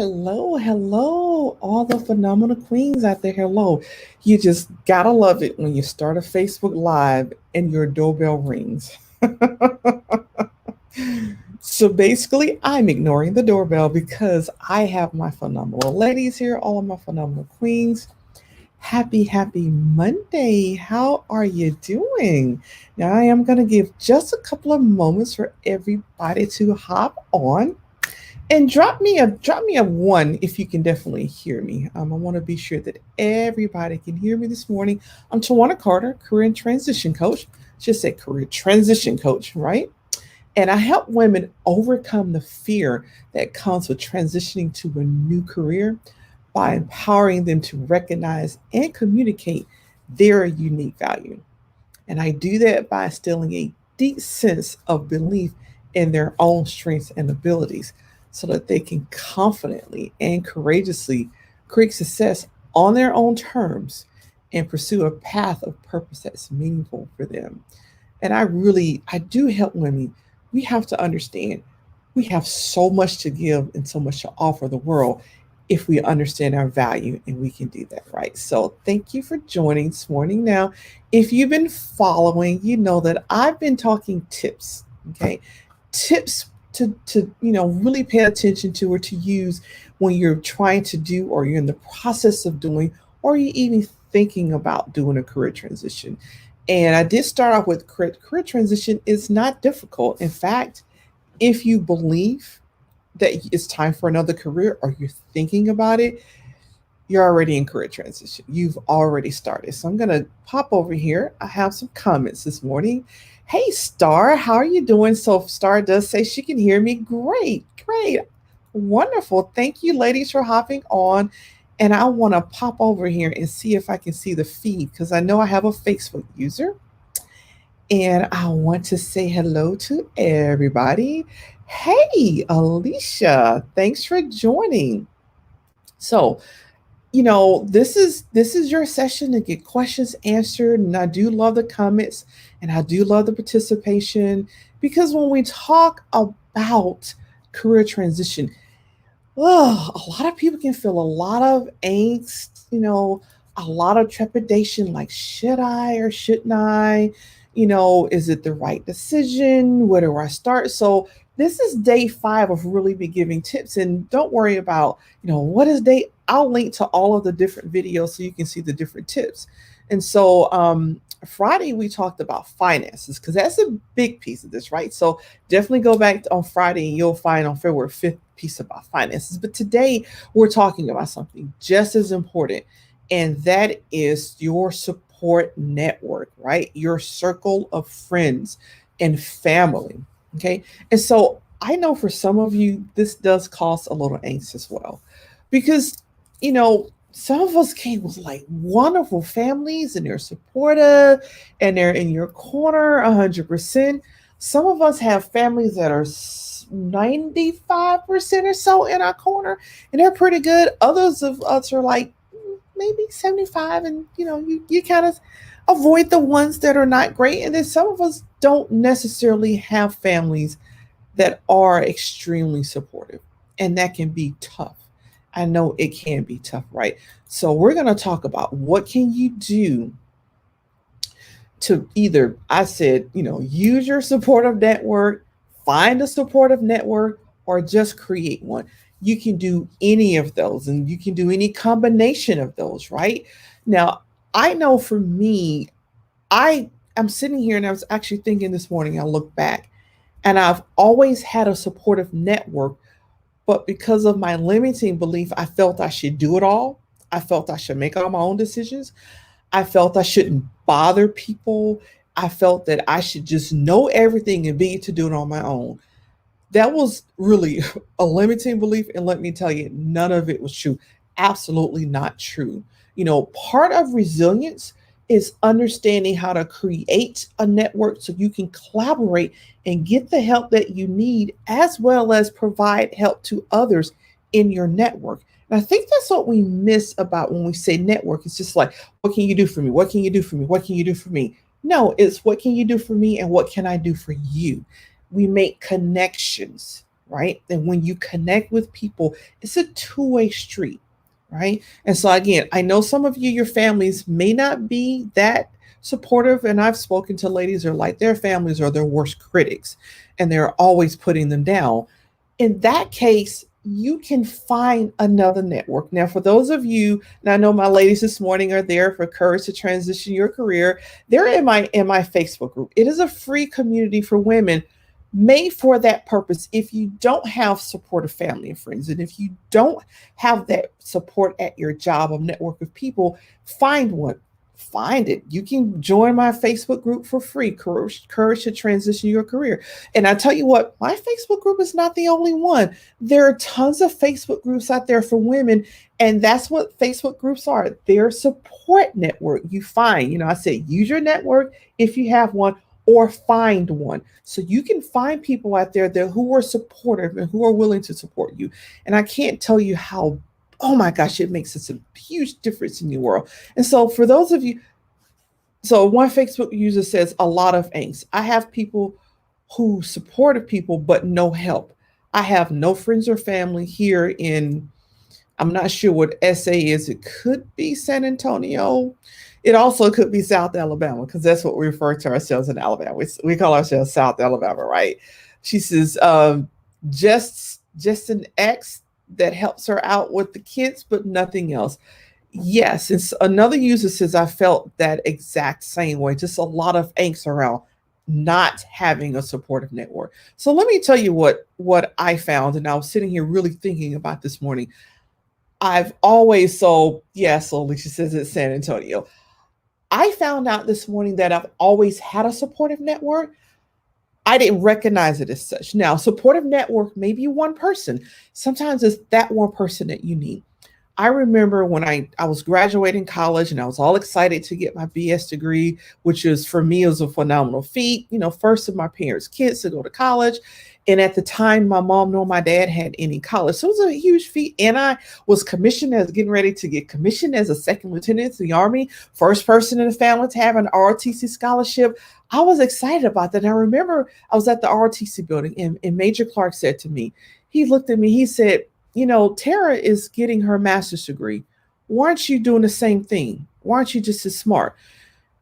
Hello, hello, all the phenomenal queens out there. Hello. You just gotta love it when you start a Facebook Live and your doorbell rings. So basically, I'm ignoring the doorbell because I have my phenomenal ladies here, all of my phenomenal queens. Happy Monday. How are you doing? Now, I am going to give just a couple of moments for everybody to hop on and drop me a one if you can definitely hear me. I want to be sure that everybody can hear me this morning. I'm Tawana Carter, career and transition coach. Just say career transition coach, right? And I help women overcome the fear that comes with transitioning to a new career by empowering them to recognize and communicate their unique value. And I do that by instilling a deep sense of belief in their own strengths and abilities so that they can confidently and courageously create success on their own terms and pursue a path of purpose that's meaningful for them. And I do help women. We have to understand we have so much to give and so much to offer the world if we understand our value, and we can do that, right? So thank you for joining this morning. Now, if you've been following, you know that I've been talking tips, okay? Tips to really pay attention to or to use when you're trying to do or you're in the process of doing or you're even thinking about doing a career transition. And I did start off with career transition is not difficult. In fact, if you believe that it's time for another career or you're thinking about it, you're already in career transition. You've already started. So I'm going to pop over here. I have some comments this morning. Hey, Star, how are you doing? So Star does say she can hear me. Great, great. Wonderful. Thank you, ladies, for hopping on. And I want to pop over here and see if I can see the feed because I know I have a Facebook user. And I want to say hello to everybody. Hey, Alicia, thanks for joining. So, this is your session to get questions answered, and I do love the comments and I do love the participation because when we talk about career transition, a lot of people can feel a lot of angst, a lot of trepidation like, should I or shouldn't I? Is it the right decision? Where do I start? So, this is day 5 of really be giving tips. And don't worry about, what is day. I'll link to all of the different videos so you can see the different tips. And so, Friday, we talked about finances because that's a big piece of this, right? So definitely go back on Friday and you'll find on February 5th piece about finances. But today we're talking about something just as important, and that is your support network, right? Your circle of friends and family. Okay. And so I know for some of you, this does cause a little angst as well because, some of us came with like wonderful families and they're supportive and they're in your corner 100%. Some of us have families that are 95% or so in our corner and they're pretty good. Others of us are like maybe 75 and you kind of avoid the ones that are not great. And then some of us don't necessarily have families that are extremely supportive, and that can be tough. I know it can be tough, right? So we're going to talk about what can you do to either, I said, use your supportive network, find a supportive network, or just create one. You can do any of those and you can do any combination of those, right? Now, I know for me, I'm sitting here and I was actually thinking this morning, I look back and I've always had a supportive network, but because of my limiting belief, I felt I should do it all. I felt I should make all my own decisions. I felt I shouldn't bother people. I felt that I should just know everything and be able to do it on my own. That was really a limiting belief. And let me tell you, none of it was true. Absolutely not true. Part of resilience is understanding how to create a network so you can collaborate and get the help that you need, as well as provide help to others in your network. And I think that's what we miss about when we say network. It's just like, what can you do for me? What can you do for me? What can you do for me? No, it's what can you do for me and what can I do for you? We make connections, right? And when you connect with people, it's a two-way street, right? And so again, I know some of you, your families may not be that supportive, and I've spoken to ladies who are like their families are their worst critics and they're always putting them down. In that case, you can find another network. Now, for those of you, and I know my ladies this morning are there for Courage to Transition Your Career, they're in my Facebook group. It is a free community for women made for that purpose. If you don't have supportive family and friends, and if you don't have that support at your job, a network of people, find one. Find it. You can join my Facebook group for free, Courage to Transition Your Career. And I tell you what, my Facebook group is not the only one. There are tons of Facebook groups out there for women, and that's what Facebook groups are. They're a support network. You find, I said, use your network if you have one, or find one. So you can find people out there who are supportive and who are willing to support you. And I can't tell you how, oh my gosh, it makes such a huge difference in your world. And so for those of you, so one Facebook user says a lot of angst. I have people who supportive people, but no help. I have no friends or family here I'm not sure what SA is. It could be San Antonio. It also could be South Alabama, because that's what we refer to ourselves in Alabama. We call ourselves South Alabama, right? She says, just an ex that helps her out with the kids, but nothing else. Yes, and another user says, I felt that exact same way. Just a lot of angst around not having a supportive network. So let me tell you what I found, and I was sitting here really thinking about this morning. I've always, so Alicia says it's San Antonio. I found out this morning that I've always had a supportive network. I didn't recognize it as such. Now, supportive network may be one person. Sometimes it's that one person that you need. I remember when I was graduating college and I was all excited to get my BS degree, which is, for me, was a phenomenal feat. First of my parents' kids to go to college. And at the time, my mom nor my dad had any college. So it was a huge feat. And I was getting ready to get commissioned as a second lieutenant in the Army, first person in the family to have an ROTC scholarship. I was excited about that. And I remember I was at the ROTC building, and Major Clark said to me, he looked at me, he said, Tara is getting her master's degree. Why aren't you doing the same thing? Why aren't you just as smart?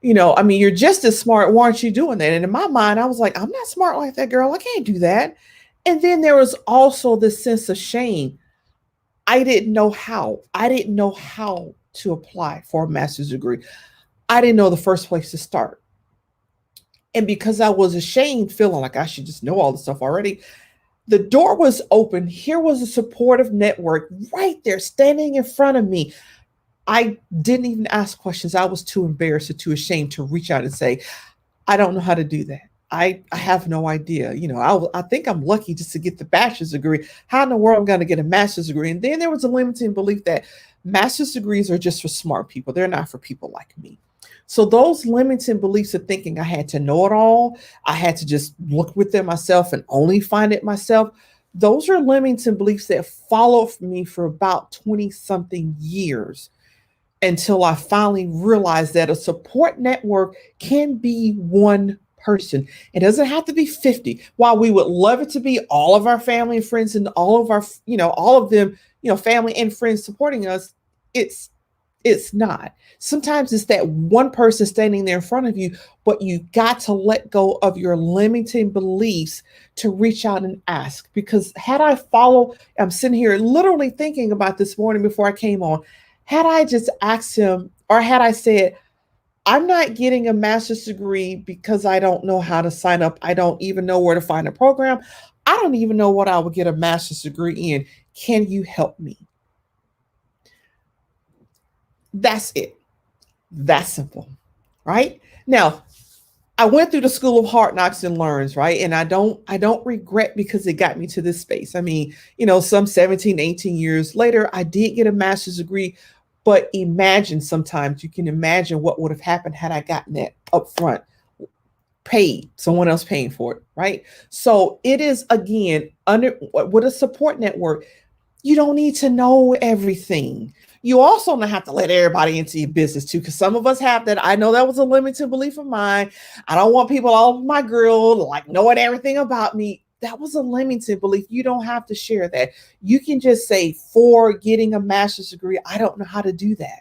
You're just as smart. Why aren't you doing that? And in my mind, I was like, I'm not smart like that, girl. I can't do that. And then there was also this sense of shame. I didn't know how. I didn't know how to apply for a master's degree. I didn't know the first place to start. And because I was ashamed, feeling like I should just know all the stuff already, the door was open. Here was a supportive network right there, standing in front of me. I didn't even ask questions. I was too embarrassed or too ashamed to reach out and say, I don't know how to do that. I have no idea. I think I'm lucky just to get the bachelor's degree. How in the world am I going to get a master's degree? And then there was a limiting belief that master's degrees are just for smart people. They're not for people like me. So those limiting beliefs of thinking I had to know it all, I had to just look within myself and only find it myself, those are limiting beliefs that followed me for about 20-something years, until I finally realized that a support network can be one person. It doesn't have to be 50. While we would love it to be all of our family and friends and all of our, all of them, family and friends supporting us, it's not. Sometimes it's that one person standing there in front of you, but you got to let go of your limiting beliefs to reach out and ask. Because I'm sitting here literally thinking about this morning before I came on, had I just asked him, or had I said, I'm not getting a master's degree because I don't know how to sign up. I don't even know where to find a program. I don't even know what I would get a master's degree in. Can you help me? That's it. That's simple, right? Now, I went through the school of hard knocks and learns, right? And I don't regret, because it got me to this space. Some 17, 18 years later, I did get a master's degree, but sometimes you can imagine what would have happened had I gotten that up front, someone else paying for it, right? So it is, again, with a support network, you don't need to know everything. You also don't have to let everybody into your business too, because some of us have that. I know that was a limited belief of mine. I don't want people all over my grill, like knowing everything about me. That was a limiting belief. You don't have to share that. You can just say, for getting a master's degree, I don't know how to do that.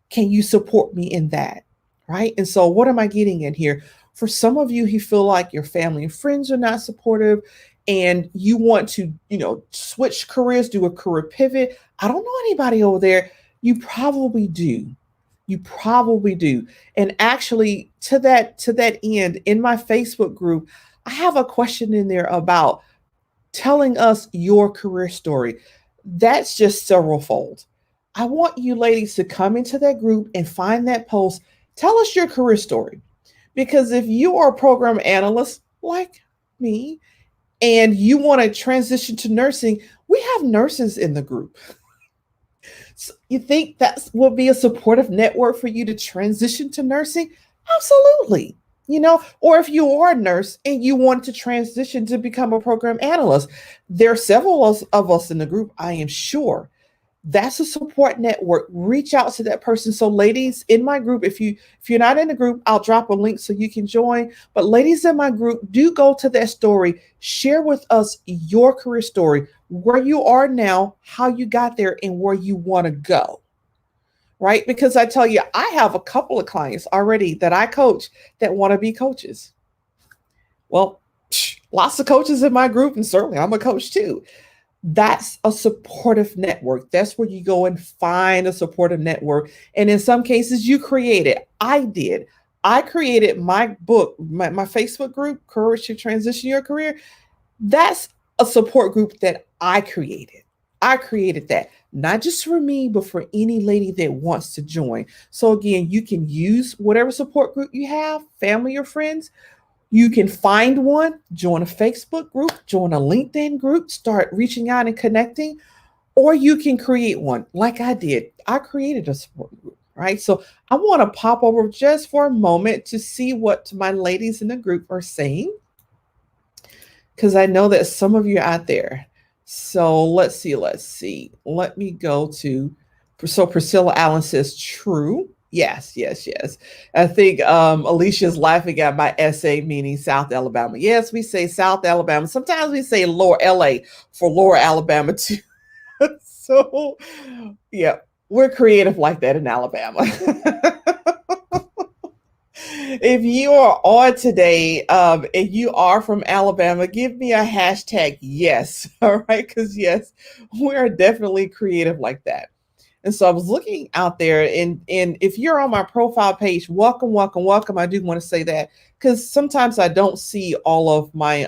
Can you support me in that? Right. And so, what am I getting in here? For some of you who feel like your family and friends are not supportive and you want to, switch careers, do a career pivot. I don't know anybody over there. You probably do. You probably do. And actually, to that end, in my Facebook group, I have a question in there about telling us your career story. That's just several fold. I want you ladies to come into that group and find that post. Tell us your career story. Because if you are a program analyst like me and you want to transition to nursing, we have nurses in the group. So you think that would be a supportive network for you to transition to nursing? Absolutely. Or if you are a nurse and you want to transition to become a program analyst, there are several of us in the group, I am sure. That's a support network. Reach out to that person. So ladies in my group, if you're not in the group, I'll drop a link so you can join. But ladies in my group, do go to that story. Share with us your career story, where you are now, how you got there, and where you want to go. Right? Because I tell you, I have a couple of clients already that I coach that want to be coaches. Well, lots of coaches in my group, and certainly I'm a coach too. That's a supportive network. That's where you go and find a supportive network. And in some cases, you create it. I did. I created my book, my Facebook group, Courage to Transition Your Career. That's a support group that I created. I created that, not just for me, but for any lady that wants to join. So again, you can use whatever support group you have, family or friends. You can find one, join a Facebook group, join a LinkedIn group, start reaching out and connecting, or you can create one like I did. I created a support group, right? So I want to pop over just for a moment to see what my ladies in the group are saying, because I know that some of you are out there. So let's see. Let me go to, so Priscilla Allen says true. Yes. I think Alicia's laughing at my essay, meaning South Alabama. Yes, we say South Alabama. Sometimes we say Lower LA for Lower Alabama too. So yeah, we're creative like that in Alabama. If you are on today and you are from Alabama, give me a hashtag yes. All right. Because yes, we are definitely creative like that. And so I was looking out there, and if you're on my profile page, welcome. I do want to say that because sometimes I don't see all of my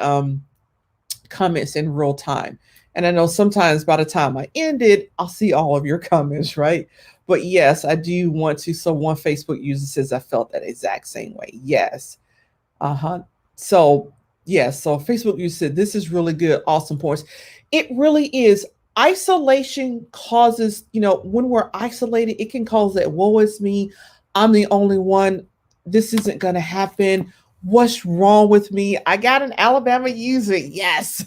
comments in real time. And I know sometimes by the time I end it, I'll see all of your comments, right? But yes, I do want to. So one Facebook user says, I felt that exact same way. Yes. So yes, so Facebook user said, this is really good. Awesome points. It really is. Isolation causes, when we're isolated, it can cause that, woe is me. I'm the only one. This isn't going to happen. What's wrong with me? I got an Alabama user. Yes.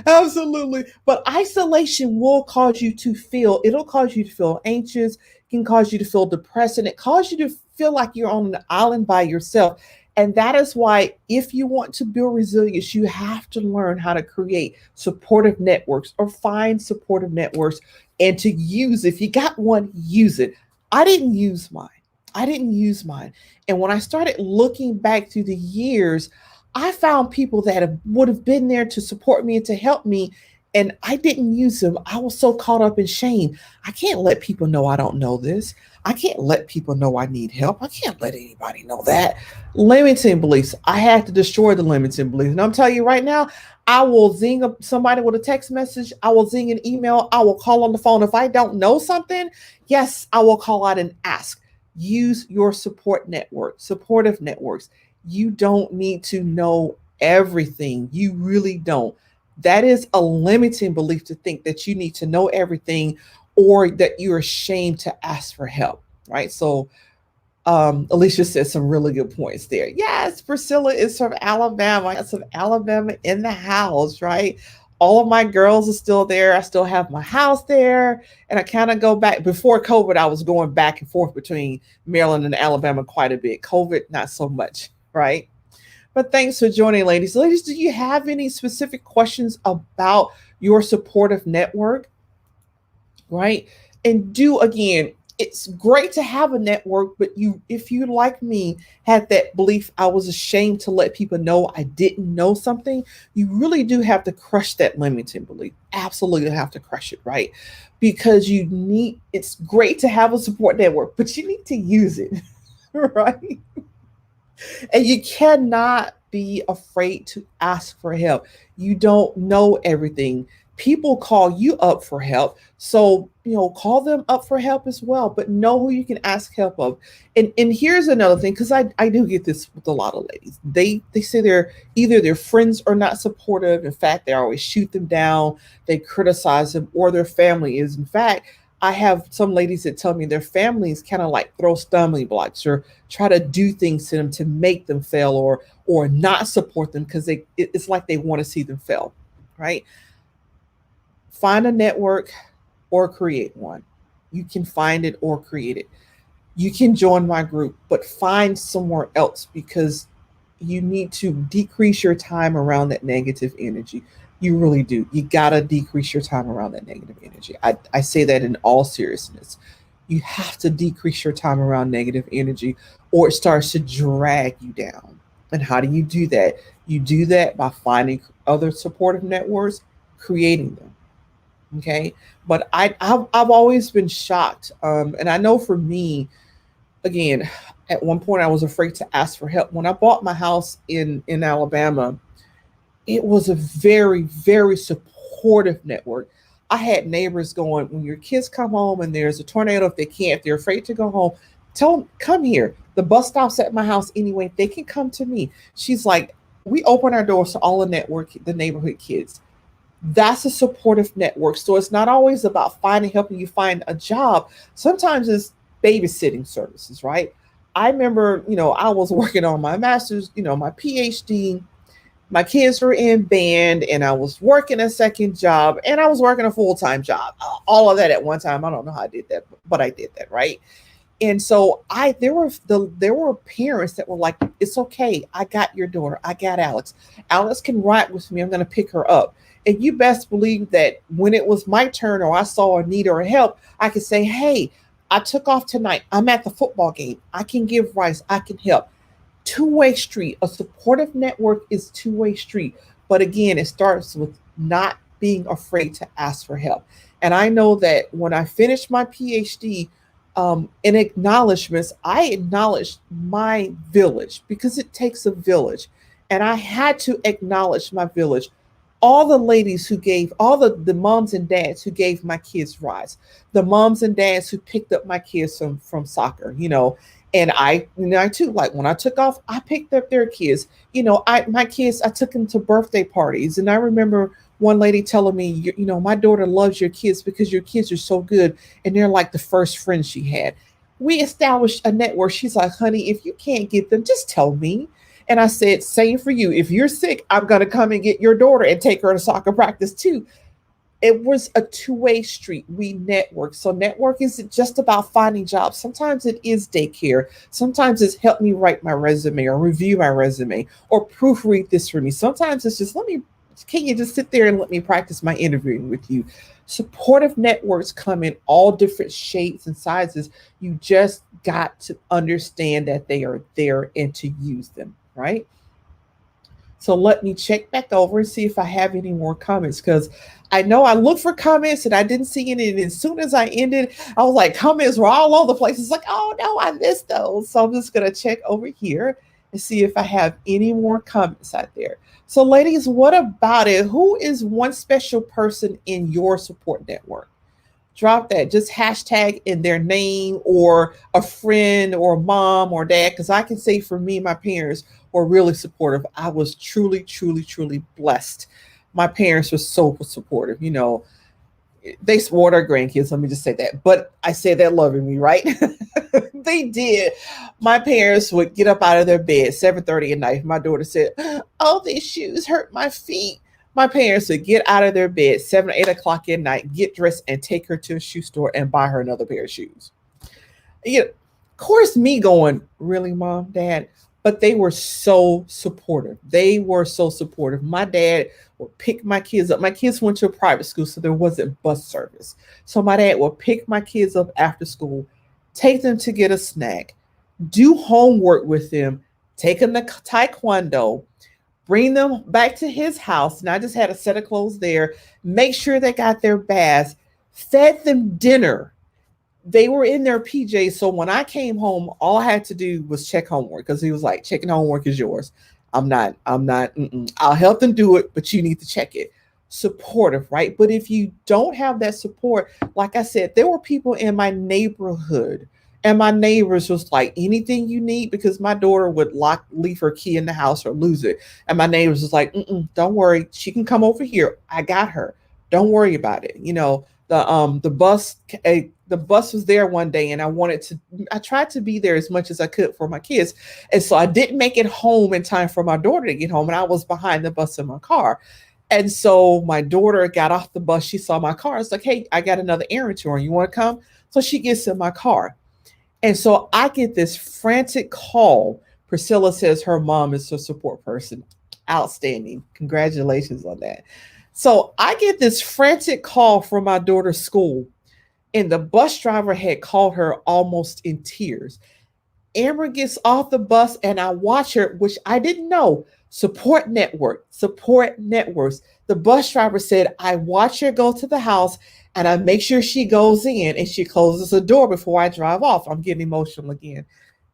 Absolutely. But isolation will cause you to it'll cause you to feel anxious, can cause you to feel depressed, and it causes you to feel like you're on an island by yourself. And that is why, if you want to build resilience, you have to learn how to create supportive networks or find supportive networks and to use, if you got one, use it. I didn't use mine. And when I started looking back through the years, I found people that would have been there to support me and to help me, and I didn't use them. I was so caught up in shame. I can't let people know I don't know this. I can't let people know I need help. I can't let anybody know that. Limiting beliefs. I had to destroy the limiting beliefs. And I'm telling you right now, I will zing somebody with a text message. I will zing an email. I will call on the phone. If I don't know something, yes, I will call out and ask. Use your support network, supportive networks. You don't need to know everything. You really don't. That is a limiting belief to think that you need to know everything or that you're ashamed to ask for help, right? So Alicia said some really good points there. Yes, Priscilla is from Alabama. I got some Alabama in the house, right? All of my girls are still there. I still have my house there. And I kind of go back. Before COVID, I was going back and forth between Maryland and Alabama quite a bit. COVID, not so much, right? But thanks for joining, ladies. Ladies, do you have any specific questions about your supportive network? Right? And do again, it's great to have a network, but if you like me had that belief I was ashamed to let people know I didn't know something, you really do have to crush that limiting belief. Absolutely have to crush it, right? Because it's great to have a support network, but you need to use it. Right? And you cannot be afraid to ask for help. You don't know everything. People call you up for help. So, call them up for help as well, but know who you can ask help of. And here's another thing, because I do get this with a lot of ladies. They say either their friends are not supportive. In fact, they always shoot them down, they criticize them, or their family is. In fact, I have some ladies that tell me their families kind of like throw stumbling blocks or try to do things to them to make them fail or not support them because it's like they want to see them fail, right? Find a network or create one. You can find it or create it. You can join my group, but find somewhere else because you need to decrease your time around that negative energy. You really do. You got to decrease your time around that negative energy. I say that in all seriousness. You have to decrease your time around negative energy or it starts to drag you down. And how do you do that? You do that by finding other supportive networks, creating them. Okay. But I've always been shocked. And I know for me, again, at one point I was afraid to ask for help. When I bought my house in Alabama, it was a very, very supportive network. I had neighbors going, when your kids come home and there's a tornado, if they're afraid to go home, tell them, come here. The bus stop's at my house anyway. They can come to me. She's like, we open our doors to all the neighborhood kids. That's a supportive network. So it's not always about helping you find a job. Sometimes it's babysitting services, right? I remember, I was working on my master's, my PhD. My kids were in band and I was working a second job and I was working a full-time job. All of that at one time. I don't know how I did that, but I did that, right? And so there were parents that were like, it's okay. I got your daughter. I got Alex. Alex can ride with me. I'm going to pick her up. And you best believe that when it was my turn or I saw a need or a help, I could say, hey, I took off tonight. I'm at the football game. I can give rice. I can help. Two-way street. A supportive network is two-way street. But again, it starts with not being afraid to ask for help. And I know that when I finished my PhD, in acknowledgments, I acknowledged my village because it takes a village. And I had to acknowledge my village. All the ladies who gave, all the moms and dads who gave my kids rides, the moms and dads who picked up my kids from soccer, and I too, like when I took off, I picked up their kids. My kids, I took them to birthday parties. And I remember one lady telling me, my daughter loves your kids because your kids are so good. And they're like the first friends she had. We established a network. She's like, honey, if you can't get them, just tell me. And I said, same for you. If you're sick, I'm going to come and get your daughter and take her to soccer practice too. It was a two-way street. We network. So network isn't just about finding jobs. Sometimes it is daycare. Sometimes it's help me write my resume or review my resume or proofread this for me. Sometimes it's just can you just sit there and let me practice my interviewing with you? Supportive networks come in all different shapes and sizes. You just got to understand that they are there and to use them, right? So let me check back over and see if I have any more comments because I know I looked for comments and I didn't see any. And as soon as I ended, I was like, comments were all over the place. It's like, oh no, I missed those. So I'm just going to check over here and see if I have any more comments out there. So ladies, what about it? Who is one special person in your support network? Drop that. Just hashtag in their name or a friend or a mom or dad. Because I can say for me, my parents were really supportive. I was truly, truly, truly blessed. My parents were so supportive. They swore their grandkids. Let me just say that. But I say that lovingly, right? They did. My parents would get up out of their bed 7:30 at night. My daughter said, oh, these shoes hurt my feet. My parents would get out of their bed 7 or 8 o'clock at night, get dressed, and take her to a shoe store and buy her another pair of shoes. Of course, me going, really, mom, dad? but they were so supportive. They were so supportive. My dad would pick my kids up. My kids went to a private school, so there wasn't bus service. So my dad would pick my kids up after school, take them to get a snack, do homework with them, take them to taekwondo, bring them back to his house. And I just had a set of clothes there, make sure they got their baths, fed them dinner. They were in their PJs. So when I came home, all I had to do was check homework because he was like, checking homework is yours. I'll help them do it, but you need to check it. Supportive, right? But if you don't have that support, like I said, there were people in my neighborhood and my neighbors was like, anything you need, because my daughter would leave her key in the house or lose it. And my neighbors was like, don't worry, she can come over here. I got her. Don't worry about it. The bus was there one day, and I tried to be there as much as I could for my kids. And so I didn't make it home in time for my daughter to get home, and I was behind the bus in my car. And so my daughter got off the bus. She saw my car. It's like, hey, I got another errand to run. You want to come? So she gets in my car. And so I get this frantic call. Priscilla says her mom is a support person. Outstanding. Congratulations on that. So I get this frantic call from my daughter's school, and the bus driver had called her almost in tears. Amber gets off the bus, and I watch her, which I didn't know. Support networks. The bus driver said, I watch her go to the house, and I make sure she goes in and she closes the door before I drive off. I'm getting emotional again,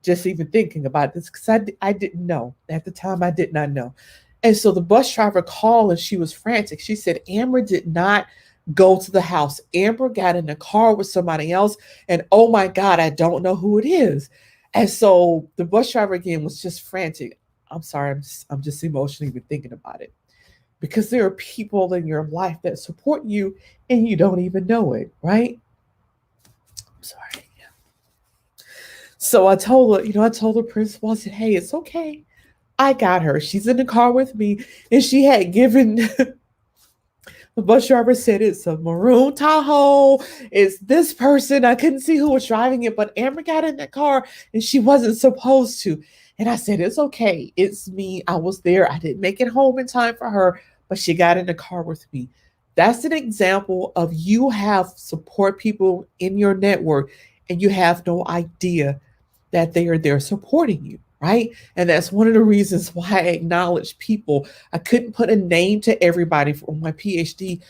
just even thinking about this, because I didn't know. At the time, I did not know. And so the bus driver called, and she was frantic. She said, Amber did not go to the house. Amber got in the car with somebody else, and oh my God, I don't know who it is. And so the bus driver again was just frantic. I'm sorry, I'm just emotionally even thinking about it, because there are people in your life that support you and you don't even know it, right? I'm sorry. So I told her principal, I said, hey, it's okay. I got her. She's in the car with me. And she had given, the bus driver said, it's a maroon Tahoe. It's this person. I couldn't see who was driving it, but Amber got in that car and she wasn't supposed to. And I said, it's okay. It's me. I was there. I didn't make it home in time for her, but she got in the car with me. That's an example of you have support people in your network and you have no idea that they are there supporting you, right? And that's one of the reasons why I acknowledge people. I couldn't put a name to everybody for my PhD,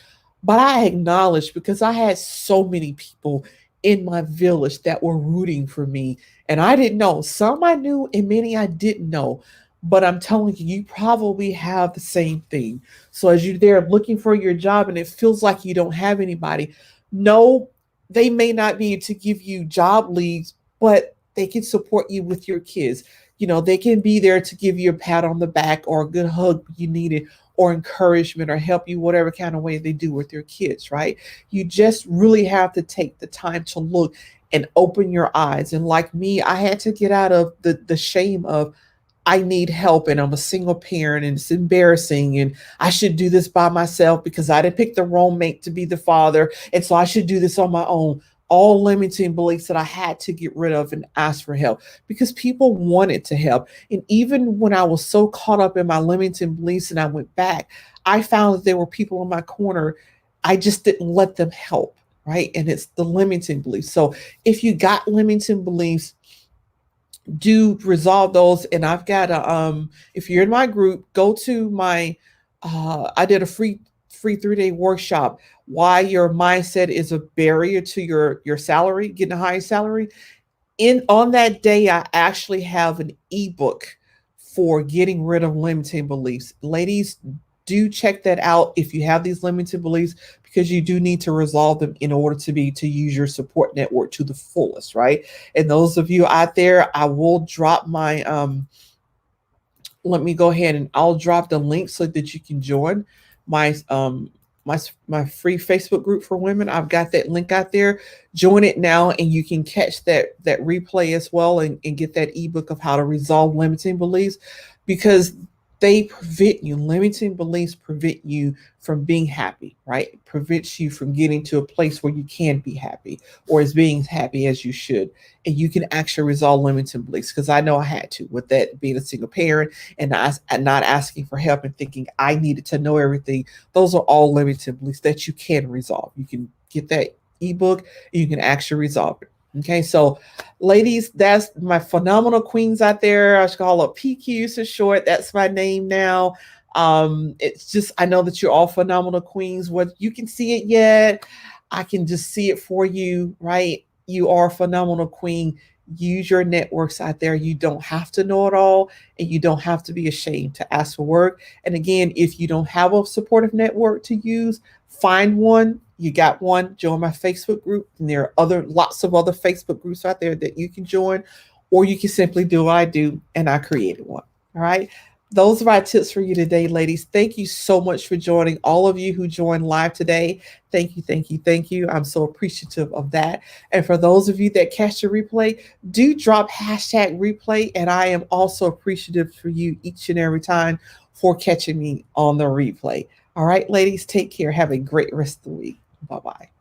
but I acknowledge, because I had so many people in my village that were rooting for me. And I didn't know. Some I knew and many I didn't know. But I'm telling you, you probably have the same thing. So as you're there looking for your job and it feels like you don't have anybody, no, they may not be able to give you job leads, but they can support you with your kids. They can be there to give you a pat on the back or a good hug you needed, or encouragement, or help you whatever kind of way they do with their kids, right? You just really have to take the time to look and open your eyes. And like me, I had to get out of the shame of, I need help and I'm a single parent and it's embarrassing and I should do this by myself because I didn't pick the wrong mate to be the father. And so I should do this on my own. All limiting beliefs that I had to get rid of and ask for help, because people wanted to help. And even when I was so caught up in my limiting beliefs and I went back, I found that there were people in my corner. I just didn't let them help, right? And it's the limiting beliefs. So if you got limiting beliefs, do resolve those. And I've got if you're in my group, go to my I did a free 3-day workshop, why your mindset is a barrier to your salary, getting a higher salary. On that day, I actually have an ebook for getting rid of limiting beliefs. Ladies, do check that out if you have these limiting beliefs, because you do need to resolve them in order to use your support network to the fullest, right? And those of you out there, I will drop my let me go ahead and I'll drop the link so that you can join my my free Facebook group for women. I've got that link out there. Join it now and you can catch that replay as well, and get that ebook of how to resolve limiting beliefs, because they prevent you, limiting beliefs prevent you from being happy, right? It prevents you from getting to a place where you can be happy or as being happy as you should. And you can actually resolve limiting beliefs, because I know I had to, with that being a single parent and not asking for help and thinking I needed to know everything. Those are all limiting beliefs that you can resolve. You can get that ebook, you can actually resolve it. Okay, so ladies, that's my phenomenal queens out there. I should call it PQs for short. That's my name now. It's just, I know that you're all phenomenal queens. What you can see it yet, I can just see it for you, right? You are a phenomenal queen. Use your networks out there. You don't have to know it all, and you don't have to be ashamed to ask for work. And again, if you don't have a supportive network to use, find one. You got one, join my Facebook group. And there are lots of other Facebook groups out there that you can join, or you can simply do what I do, and I created one. All right. Those are my tips for you today, ladies. Thank you so much for joining. All of you who joined live today, thank you, thank you, thank you. I'm so appreciative of that. And for those of you that catch the replay, do drop hashtag replay. And I am also appreciative for you each and every time for catching me on the replay. All right, ladies, take care. Have a great rest of the week. Bye bye.